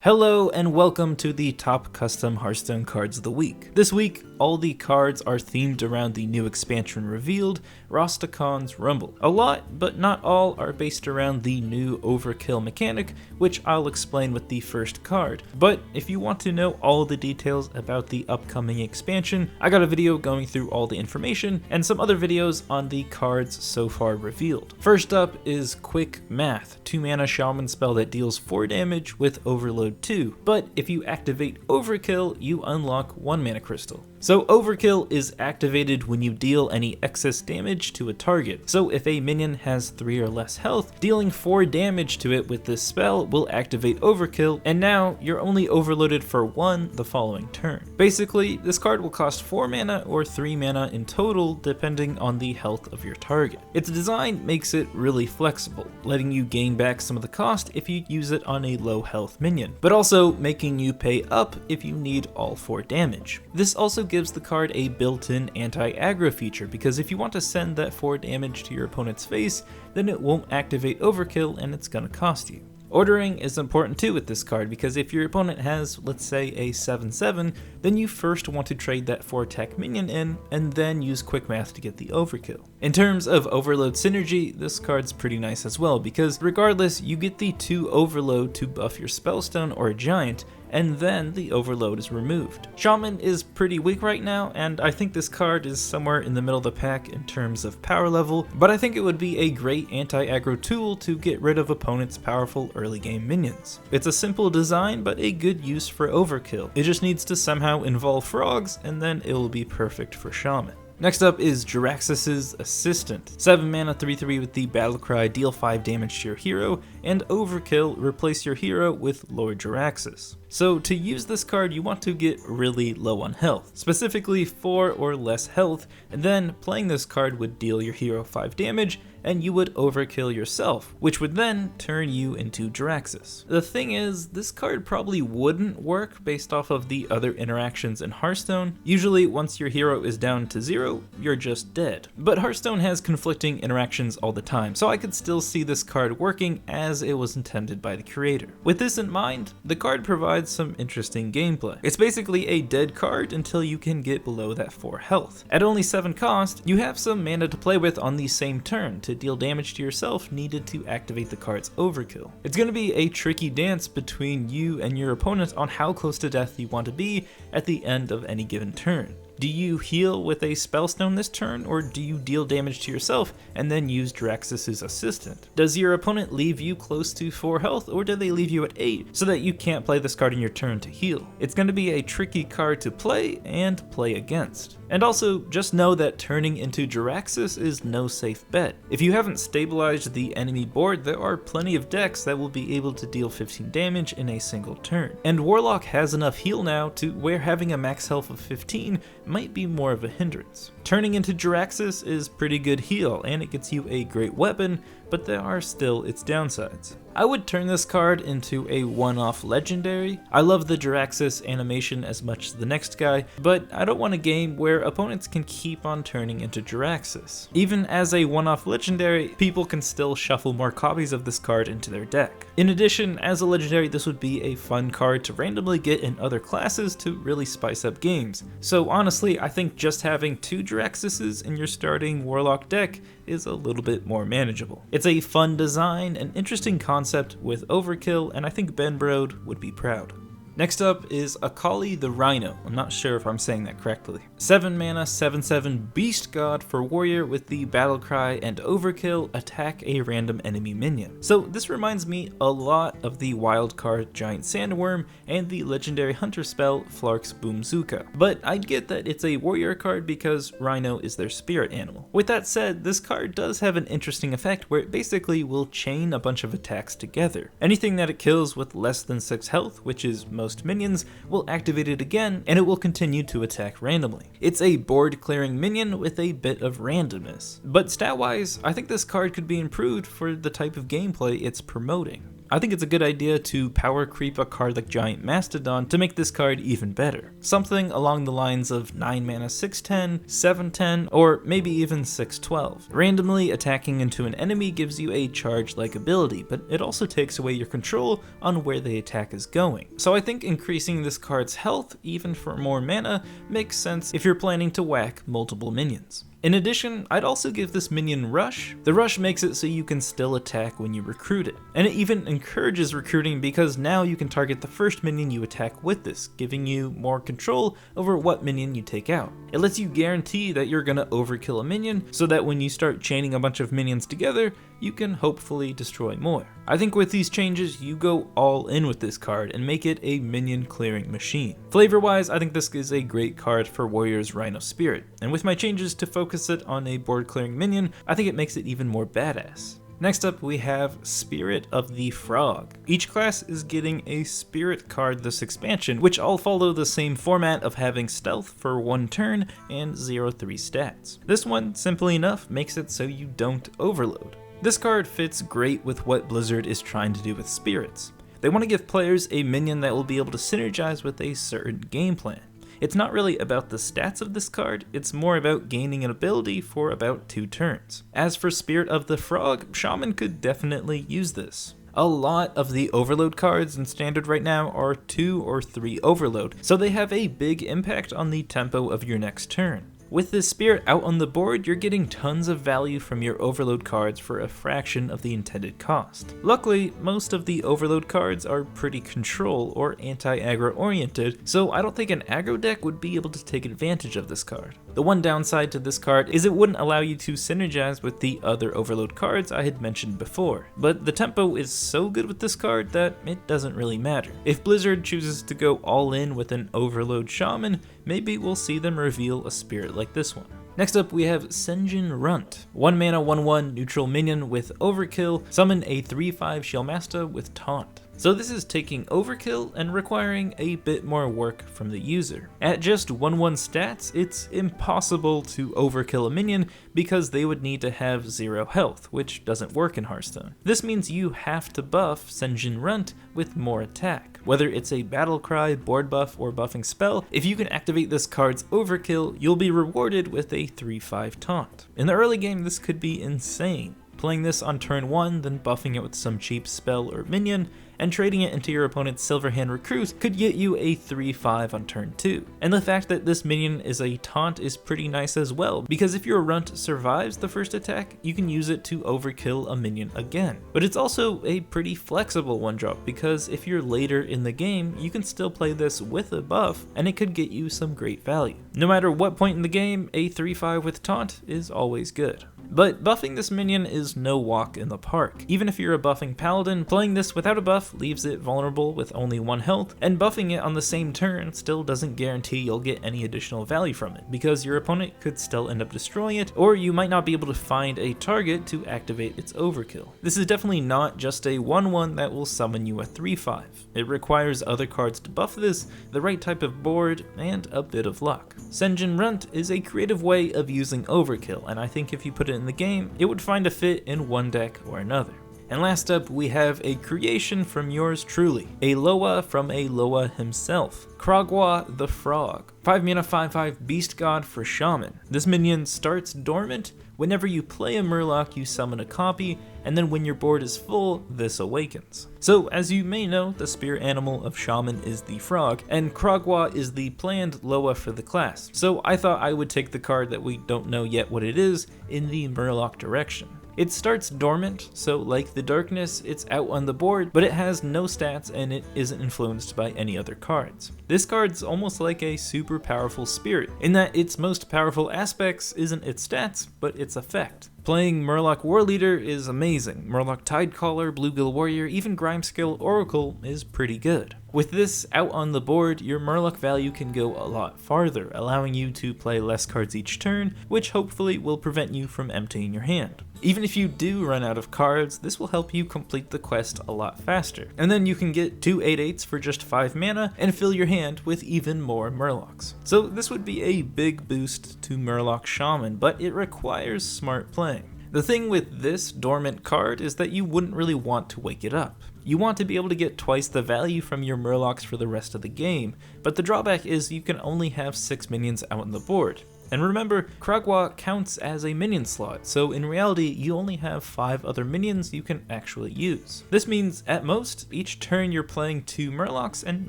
Hello and welcome to the top custom Hearthstone cards of the week. This week, all the cards are themed around the new expansion revealed, Rastakhan's Rumble. A lot, but not all, are based around the new overkill mechanic, which I'll explain with the first card. But if you want to know all the details about the upcoming expansion, I got a video going through all the information and some other videos on the cards so far revealed. First up is Quick Math, 2-mana Shaman spell that deals 4 damage with Overload 2, but if you activate Overkill, you unlock 1 mana crystal. So Overkill is activated when you deal any excess damage to a target. So if a minion has 3 or less health, dealing 4 damage to it with this spell will activate Overkill, and now you're only overloaded for 1 the following turn. Basically, this card will cost 4 mana or 3 mana in total depending on the health of your target. Its design makes it really flexible, letting you gain back some of the cost if you use it on a low health minion, but also making you pay up if you need all 4 damage. This also gives the card a built-in anti-aggro feature, because if you want to send that 4 damage to your opponent's face, then it won't activate Overkill and it's gonna cost you. Ordering is important too with this card, because if your opponent has, let's say, a 7/7, then you first want to trade that 4-tech minion in, and then use Quick Math to get the Overkill. In terms of Overload synergy, this card's pretty nice as well, because regardless, you get the 2 Overload to buff your Spellstone or Giant, and then the Overload is removed. Shaman is pretty weak right now, and I think this card is somewhere in the middle of the pack in terms of power level, but I think it would be a great anti-aggro tool to get rid of opponents' powerful early game minions. It's a simple design, but a good use for Overkill. It just needs to somehow involve frogs, and then it will be perfect for Shaman. Next up is Jaraxxus' Assistant. 7 mana 3/3 with the Battlecry, deal 5 damage to your hero, and Overkill, replace your hero with Lord Jaraxxus. So to use this card, you want to get really low on health, specifically 4 or less health, and then playing this card would deal your hero 5 damage, and you would overkill yourself, which would then turn you into Jaraxxus. The thing is, this card probably wouldn't work based off of the other interactions in Hearthstone. Usually, once your hero is down to 0, you're just dead. But Hearthstone has conflicting interactions all the time, so I could still see this card working as it was intended by the creator. With this in mind, the card provides some interesting gameplay. It's basically a dead card until you can get below that 4 health. At only 7 cost, you have some mana to play with on the same turn to deal damage to yourself needed to activate the card's Overkill. It's going to be a tricky dance between you and your opponent on how close to death you want to be at the end of any given turn. Do you heal with a Spellstone this turn, or do you deal damage to yourself and then use Jaraxxus' Assistant? Does your opponent leave you close to 4 health, or do they leave you at 8 so that you can't play this card in your turn to heal? It's going to be a tricky card to play and play against. And also, just know that turning into Jaraxxus is no safe bet. If you haven't stabilized the enemy board, there are plenty of decks that will be able to deal 15 damage in a single turn. And Warlock has enough heal now to where having a max health of 15 might be more of a hindrance. Turning into Jaraxxus is pretty good heal, and it gets you a great weapon, but there are still its downsides. I would turn this card into a one-off legendary. I love the Jaraxxus animation as much as the next guy, but I don't want a game where opponents can keep on turning into Jaraxxus. Even as a one-off legendary, people can still shuffle more copies of this card into their deck. In addition, as a legendary, this would be a fun card to randomly get in other classes to really spice up games. So honestly, I think just having 2 Jaraxxuses in your starting Warlock deck is a little bit more manageable. It's a fun design, an interesting concept with Overkill, and I think Ben Brode would be proud. Next up is a collie, the Rhino. I'm not sure if I'm saying that correctly. 7 mana, 7/7 Beast God for Warrior with the Battlecry and Overkill, attack a random enemy minion. So this reminds me a lot of the wildcard Giant Sandworm and the legendary hunter spell Flark's Boomzooka. But I'd get that it's a warrior card because Rhino is their spirit animal. With that said, this card does have an interesting effect where it basically will chain a bunch of attacks together. Anything that it kills with less than 6 health, which is most minions, will activate it again, and it will continue to attack randomly. It's a board clearing minion with a bit of randomness. But stat wise, I think this card could be improved for the type of gameplay it's promoting. I think it's a good idea to power creep a card like Giant Mastodon to make this card even better. Something along the lines of 9 mana 6/10, 7/10, or maybe even 6/12. Randomly attacking into an enemy gives you a charge-like ability, but it also takes away your control on where the attack is going. So I think increasing this card's health, even for more mana, makes sense if you're planning to whack multiple minions. In addition, I'd also give this minion Rush. The Rush makes it so you can still attack when you recruit it. And it even encourages recruiting because now you can target the first minion you attack with this, giving you more control over what minion you take out. It lets you guarantee that you're gonna overkill a minion so that when you start chaining a bunch of minions together, you can hopefully destroy more. I think with these changes, you go all in with this card and make it a minion clearing machine. Flavor wise, I think this is a great card for Warrior's Rhino Spirit, and with my changes to focus it on a board clearing minion, I think it makes it even more badass. Next up, we have Spirit of the Frog. Each class is getting a Spirit card this expansion, which all follow the same format of having Stealth for 1 turn and 0/3 stats. This one, simply enough, makes it so you don't overload. This card fits great with what Blizzard is trying to do with Spirits. They want to give players a minion that will be able to synergize with a certain game plan. It's not really about the stats of this card, it's more about gaining an ability for about 2 turns. As for Spirit of the Frog, Shaman could definitely use this. A lot of the overload cards in Standard right now are 2 or 3 overload, so they have a big impact on the tempo of your next turn. With this Spirit out on the board, you're getting tons of value from your overload cards for a fraction of the intended cost. Luckily, most of the overload cards are pretty control or anti-aggro oriented, so I don't think an aggro deck would be able to take advantage of this card. The one downside to this card is it wouldn't allow you to synergize with the other overload cards I had mentioned before, but the tempo is so good with this card that it doesn't really matter. If Blizzard chooses to go all in with an overload Shaman, maybe we'll see them reveal a Spirit like this one. Next up, we have Sen Jun Runt. 1 mana 1/1 neutral minion with Overkill, summon a 3/5 Shellmaster with Taunt. So this is taking Overkill and requiring a bit more work from the user. At just 1/1 stats, it's impossible to overkill a minion because they would need to have 0 health, which doesn't work in Hearthstone. This means you have to buff Sen Jun Runt with more attack. Whether it's a battle cry, board buff, or buffing spell, if you can activate this card's Overkill, you'll be rewarded with a 3/5 taunt. In the early game, this could be insane. Playing this on turn 1, then buffing it with some cheap spell or minion, and trading it into your opponent's Silverhand Recruit could get you a 3/5 on turn 2. And the fact that this minion is a taunt is pretty nice as well, because if your Runt survives the first attack, you can use it to overkill a minion again. But it's also a pretty flexible 1-drop, because if you're later in the game, you can still play this with a buff, and it could get you some great value. No matter what point in the game, a 3/5 with taunt is always good. But buffing this minion is no walk in the park. Even if you're a buffing paladin, playing this without a buff leaves it vulnerable with only 1 health, and buffing it on the same turn still doesn't guarantee you'll get any additional value from it, because your opponent could still end up destroying it, or you might not be able to find a target to activate its overkill. This is definitely not just a 1/1 that will summon you a 3/5. It requires other cards to buff this, the right type of board, and a bit of luck. Sen Jun Runt is a creative way of using overkill, and I think if you put it in the game, it would find a fit in one deck or another. And last up, we have a creation from yours truly, Aloha from Aloha himself, Kragwa the Frog. 5 mana 5/5 Beast God for Shaman. This minion starts dormant. Whenever you play a Murloc, you summon a copy, and then when your board is full, this awakens. So, as you may know, the spirit animal of Shaman is the frog, and Kragwa is the planned Loa for the class. So I thought I would take the card that we don't know yet what it is in the Murloc direction. It starts dormant, so like the darkness, it's out on the board, but it has no stats and it isn't influenced by any other cards. This card's almost like a super powerful spirit, in that its most powerful aspects isn't its stats, but its effect. Playing Murloc War Leader is amazing. Murloc Tidecaller, Bluegill Warrior, even Grimeskill Oracle is pretty good. With this out on the board, your Murloc value can go a lot farther, allowing you to play less cards each turn, which hopefully will prevent you from emptying your hand. Even if you do run out of cards, this will help you complete the quest a lot faster. And then you can get 2 8/8s for just 5 mana and fill your hand with even more Murlocs. So this would be a big boost to Murloc Shaman, but it requires smart playing. The thing with this dormant card is that you wouldn't really want to wake it up. You want to be able to get twice the value from your Murlocs for the rest of the game, but the drawback is you can only have 6 minions out on the board. And remember, Kragwa counts as a minion slot, so in reality you only have 5 other minions you can actually use. This means, at most, each turn you're playing 2 Murlocs and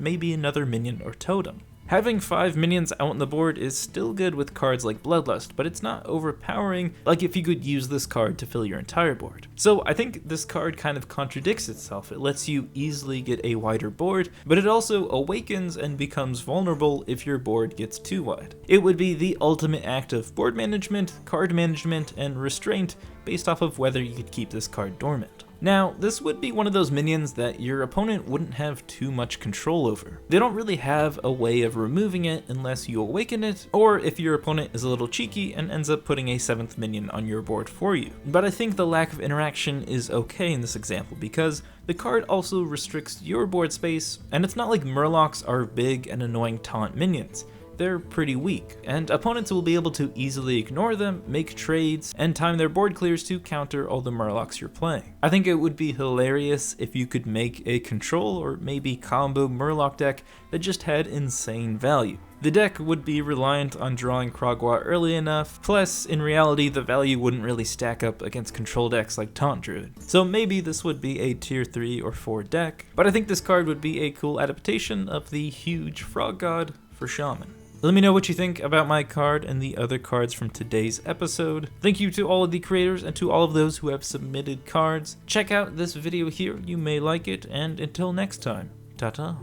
maybe another minion or totem. Having 5 minions out on the board is still good with cards like Bloodlust, but it's not overpowering like if you could use this card to fill your entire board. So I think this card kind of contradicts itself. It lets you easily get a wider board, but it also awakens and becomes vulnerable if your board gets too wide. It would be the ultimate act of board management, card management, and restraint based off of whether you could keep this card dormant. Now, this would be one of those minions that your opponent wouldn't have too much control over. They don't really have a way of removing it unless you awaken it, or if your opponent is a little cheeky and ends up putting a 7th minion on your board for you. But I think the lack of interaction is okay in this example because the card also restricts your board space, and it's not like Murlocs are big and annoying taunt minions. They're pretty weak, and opponents will be able to easily ignore them, make trades, and time their board clears to counter all the Murlocs you're playing. I think it would be hilarious if you could make a control or maybe combo Murloc deck that just had insane value. The deck would be reliant on drawing Kragwa early enough, plus in reality the value wouldn't really stack up against control decks like Taunt Druid. So maybe this would be a tier 3 or 4 deck, but I think this card would be a cool adaptation of the huge frog god for Shaman. Let me know what you think about my card and the other cards from today's episode. Thank you to all of the creators and to all of those who have submitted cards. Check out this video here, you may like it, and until next time, ta-ta.